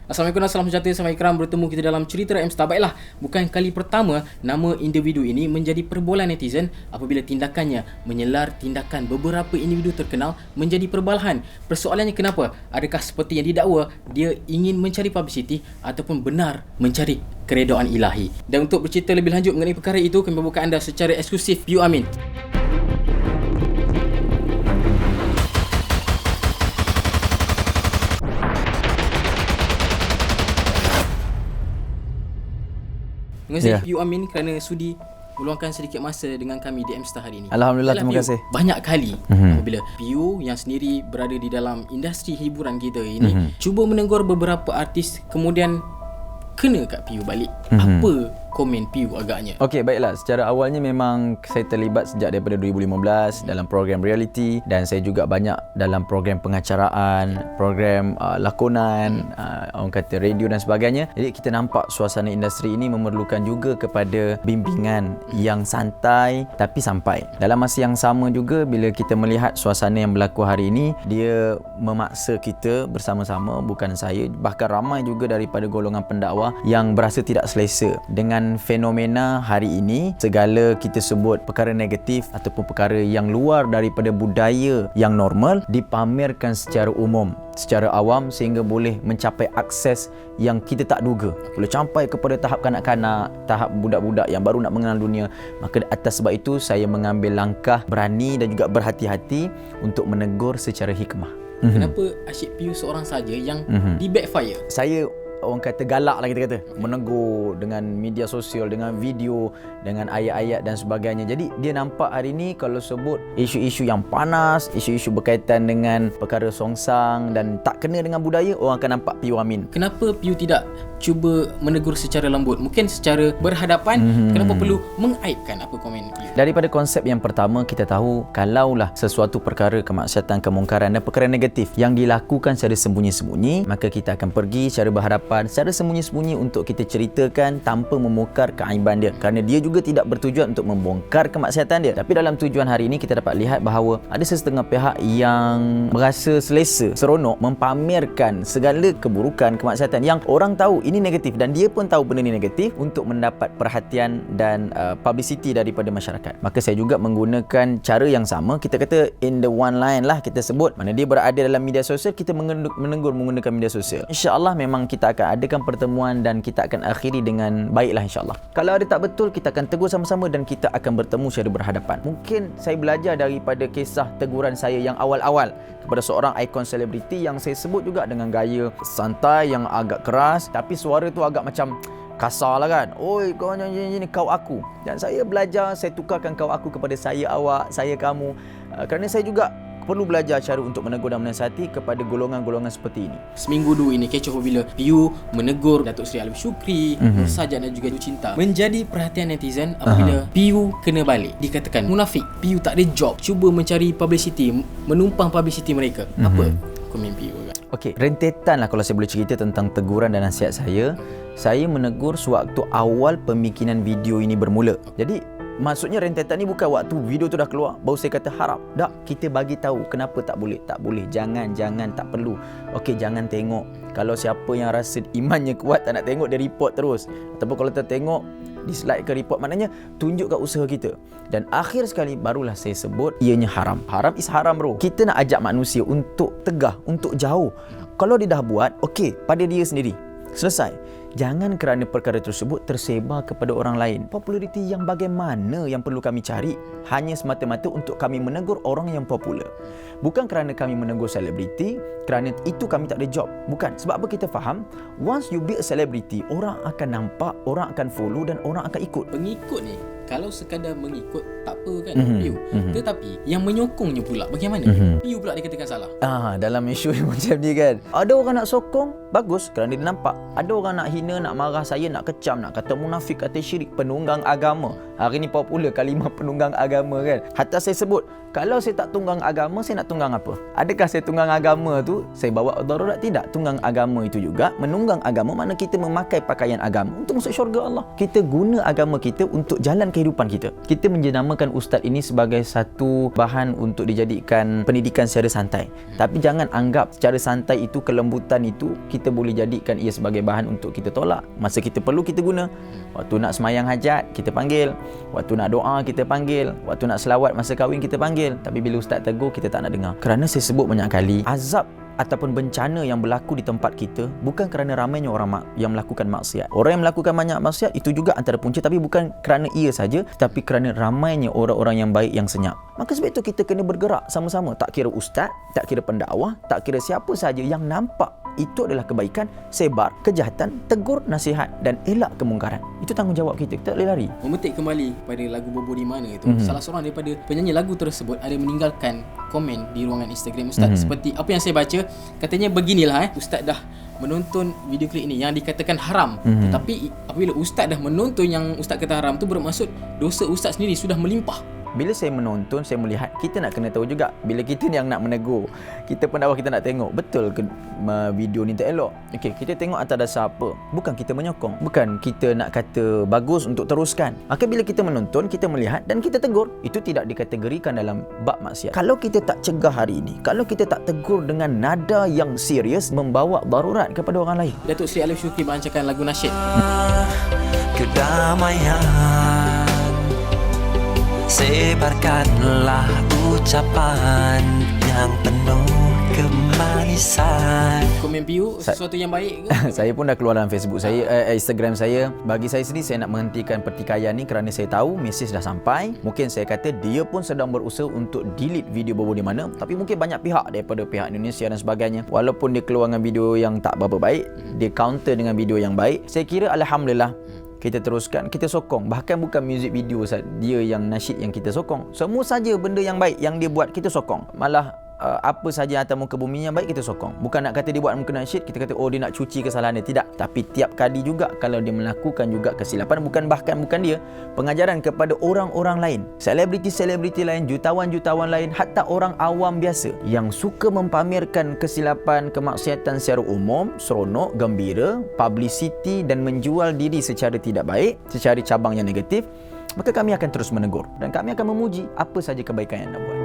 Assalamualaikum dan salam sejahtera, sama Ikram. Bertemu kita dalam cerita M-Star. Baiklah, bukan kali pertama nama individu ini menjadi perbualan netizen apabila tindakannya menyelar tindakan beberapa individu terkenal menjadi perbalahan. Persoalannya kenapa? Adakah seperti yang didakwa dia ingin mencari publicity ataupun benar mencari keredaan ilahi? Dan untuk bercerita lebih lanjut mengenai perkara itu, kami membuka anda secara eksklusif Piu Amin. Terima kasih Piu Amin kerana sudi meluangkan sedikit masa dengan kami di M-Star hari ini. Alhamdulillah, terima kasih. Banyak kali apabila Piu yang sendiri berada di dalam industri hiburan kita ini cuba menegur beberapa artis, kemudian kena kat Piu balik. Apa komen Piu agaknya? Okey, baiklah. Secara awalnya memang saya terlibat sejak daripada 2015 dalam program reality, dan saya juga banyak dalam program pengacaraan, program lakonan, orang kata radio dan sebagainya. Jadi kita nampak suasana industri ini memerlukan juga kepada bimbingan yang santai tapi sampai. Dalam masa yang sama juga, bila kita melihat suasana yang berlaku hari ini, dia memaksa kita bersama-sama, bukan saya, bahkan ramai juga daripada golongan pendakwa yang berasa tidak selesa dengan fenomena hari ini. Segala kita sebut perkara negatif ataupun perkara yang luar daripada budaya yang normal dipamerkan secara umum, secara awam, sehingga boleh mencapai akses yang kita tak duga. Boleh sampai kepada tahap kanak-kanak, tahap budak-budak yang baru nak mengenal dunia. Maka atas sebab itu saya mengambil langkah berani dan juga berhati-hati untuk menegur secara hikmah. Kenapa asyik Piu seorang saja yang di backfire? Saya orang kata galak lah, kita kata menegur dengan media sosial, dengan video, dengan ayat-ayat dan sebagainya. Jadi dia nampak hari ni kalau sebut isu-isu yang panas, isu-isu berkaitan dengan perkara songsang dan tak kena dengan budaya, orang akan nampak Piu Amin. Kenapa Piu tidak cuba menegur secara lembut, mungkin secara berhadapan? Kenapa perlu mengaibkan? Apa komen Piu? Daripada konsep yang pertama, kita tahu kalaulah sesuatu perkara kemaksiatan, kemungkaran dan perkara negatif yang dilakukan secara sembunyi-sembunyi, maka kita akan pergi secara berhadapan, secara sembunyi-sembunyi untuk kita ceritakan tanpa membongkar keaiban dia, kerana dia juga tidak bertujuan untuk membongkar kemaksiatan dia. Tapi dalam tujuan hari ini kita dapat lihat bahawa ada sesetengah pihak yang merasa selesa, seronok mempamerkan segala keburukan, kemaksiatan yang orang tahu ini negatif dan dia pun tahu benda ini negatif untuk mendapat perhatian dan publicity daripada masyarakat. Maka saya juga menggunakan cara yang sama, kita kata in the one line lah, kita sebut mana dia berada dalam media sosial, kita menegur menggunakan media sosial. InsyaAllah memang kita akan adakan pertemuan dan kita akan akhiri dengan baiklah, insyaAllah. Kalau ada tak betul, kita akan tegur sama-sama dan kita akan bertemu secara berhadapan. Mungkin saya belajar daripada kisah teguran saya yang awal-awal kepada seorang ikon selebriti yang saya sebut juga dengan gaya santai yang agak keras, tapi suara tu agak macam kasar lah kan. Oi, kau ni kau aku. Dan saya belajar, saya tukarkan kau aku kepada saya awak, saya kamu, kerana saya juga perlu belajar cara untuk menegur dan menasihati kepada golongan-golongan seperti ini. Seminggu dulu ini kecoh apabila Piu menegur Datuk Seri Alim Syukri, Nur Sajat dan juga Du Cinta. Menjadi perhatian netizen apabila Piu kena balik. Dikatakan munafik, Piu tak ada job, cuba mencari publicity, menumpang publicity mereka. Apa komen Piu? Okey, rentetan lah kalau saya boleh cerita tentang teguran dan nasihat saya. Saya menegur sewaktu awal pembikinan video ini bermula. Jadi maksudnya rentetan ni bukan waktu video tu dah keluar baru saya kata harap. Tak, kita bagi tahu kenapa tak boleh. Tak boleh, jangan, tak perlu. Okey, jangan tengok. Kalau siapa yang rasa imannya kuat tak nak tengok, dia report terus. Ataupun kalau tak tengok, dislike ke report, maknanya tunjukkan usaha kita. Dan akhir sekali barulah saya sebut ianya haram. Haram is haram, bro. Kita nak ajak manusia untuk tegah, untuk jauh. Kalau dia dah buat, okey, pada dia sendiri. Selesai. Jangan kerana perkara tersebut tersebar kepada orang lain. Populariti yang bagaimana yang perlu kami cari? Hanya semata-mata untuk kami menegur orang yang popular. Bukan kerana kami menegur selebriti, kerana itu kami tak ada job. Bukan. Sebab apa kita faham? Once you be a celebrity, orang akan nampak, orang akan follow dan orang akan ikut. Pengikut ni, kalau sekadar mengikut tak apa kan, Piu. Tetapi yang menyokongnya pula bagaimana? Piu pula dikatakan salah. Dalam isu macam ni kan, ada orang nak sokong, bagus kerana dia nampak. Ada orang nak hina, nak marah saya, nak kecam, nak kata munafik, kata syirik, penunggang agama. Hari ni popular kalimah penunggang agama kan. Hatta saya sebut, Kalau saya tak tunggang agama, saya nak tunggang apa? Adakah saya tunggang agama tu saya bawa darurat? Tidak. Tunggang agama itu juga, menunggang agama mana kita memakai pakaian agama untuk masuk syurga Allah. Kita guna agama kita untuk jalan kehidupan kita. Kita menjenamakan ustaz ini sebagai satu bahan untuk dijadikan pendidikan secara santai. Tapi jangan anggap secara santai itu, kelembutan itu kita boleh jadikan ia sebagai bahan untuk kita tolak. Masa kita perlu kita guna. Waktu nak semayang hajat kita panggil, waktu nak doa kita panggil, waktu nak selawat masa kahwin kita panggil. Tapi bila ustaz tegur kita tak nak dengar. Kerana saya sebut banyak kali, azab ataupun bencana yang berlaku di tempat kita bukan kerana ramainya orang yang melakukan maksiat. Orang yang melakukan banyak maksiat itu juga antara punca, tapi bukan kerana ia saja, tapi kerana ramainya orang-orang yang baik yang senyap. Maka sebab itu kita kena bergerak sama-sama. Tak kira ustaz, tak kira pendakwah, tak kira siapa saja yang nampak itu adalah kebaikan, sebar kejahatan, tegur, nasihat dan elak kemungkaran. Itu tanggungjawab kita. Kita tak boleh lari. Memetik kembali pada lagu Bobo di mana itu, salah seorang daripada penyanyi lagu tersebut ada meninggalkan komen di ruangan Instagram Ustaz. Seperti apa yang saya baca, katanya beginilah Ustaz dah menonton video klip ini yang dikatakan haram. Tetapi apabila Ustaz dah menonton yang Ustaz kata haram tu, bermaksud dosa Ustaz sendiri sudah melimpah. Bila saya menonton, saya melihat, kita nak kena tahu juga. Bila kita yang nak menegur, kita pendakwah, kita nak tengok betul ke video ni tak elok. Okey, kita tengok atas dasar apa? Bukan kita menyokong, bukan kita nak kata bagus untuk teruskan. Maka bila kita menonton, kita melihat dan kita tegur, itu tidak dikategorikan dalam bab maksiat. Kalau kita tak cegah hari ini, kalau kita tak tegur dengan nada yang serius, membawa darurat kepada orang lain. Datuk Seri Alif Syukri melancarkan lagu nasyid. Kedamaian, sebarkanlah ucapan yang penuh kemanisan. Komen view sesuatu yang baik ke? Saya pun dah keluar dalam Facebook saya, Instagram saya. Bagi saya sendiri, saya nak menghentikan pertikaian ni kerana saya tahu mesej dah sampai. Mungkin saya kata dia pun sedang berusaha untuk delete video Bobo di mana, tapi mungkin banyak pihak daripada pihak Indonesia dan sebagainya, walaupun dia keluar dengan video yang tak berapa baik, dia counter dengan video yang baik. Saya kira alhamdulillah, kita teruskan, kita sokong. Bahkan bukan music video dia yang nasyid yang kita sokong. Semua saja benda yang baik yang dia buat, kita sokong. Malah apa saja atas muka bumi yang baik, kita sokong. Bukan nak kata dia buat muka nasyid, kita kata oh dia nak cuci kesalahan dia. Tidak. Tapi tiap kali juga kalau dia melakukan juga kesilapan, bukan dia, pengajaran kepada orang-orang lain, selebriti-selebriti lain, jutawan-jutawan lain, hatta orang awam biasa yang suka mempamerkan kesilapan, kemaksiatan secara umum, seronok, gembira, publicity dan menjual diri secara tidak baik, secara cabang yang negatif, maka kami akan terus menegur dan kami akan memuji apa saja kebaikan yang anda buat.